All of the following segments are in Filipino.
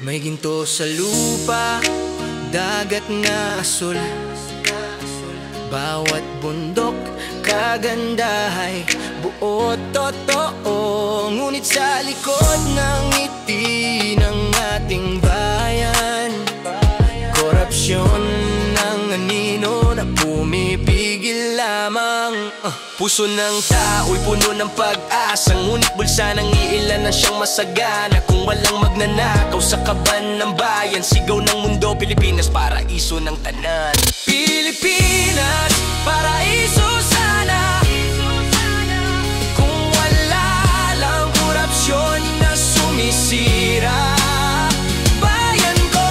May ginto sa lupa, dagat na asul. Bawat bundok, kagandahay, buot totoo. Ngunit sa likod ng ngiti ng ating bayan, korupsyon ng anino na pumipigil lamang. Puso ng tao'y puno ng pag-asa, ngunit bulsa ng iilan na siyang masagana. Kung walang magnanakaw sa kaban ng bayan, sigaw ng mundo, Pilipinas, paraiso ng tanan. Pilipinas, paraiso sana, kung wala lang korupsyon na sumisira. Bayan ko,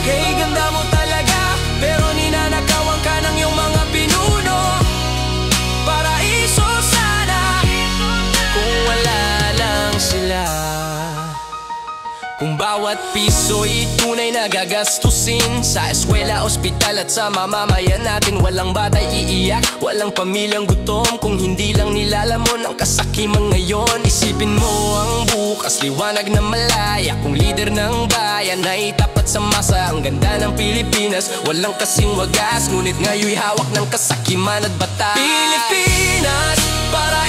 kay ganda mo talaga, pero ninanakawan ka ng iyong mga pinuno. Paraiso sana, kung wala lang sila. Kung bawat piso'y tunay na gagastusin sa eskwela, ospital at sa mamamayan natin, walang batay iiyak, walang pamilyang gutom kung hindi lang nilalamon ang kasakiman ngayon. Isipin mo ang bukas, liwanag na malaya, kung leader ng bayan ay tapat sa masa. Ang ganda ng Pilipinas, walang kasing wagas, ngunit ngayon'y hawak ng kasakiman at batas. Pilipinas, para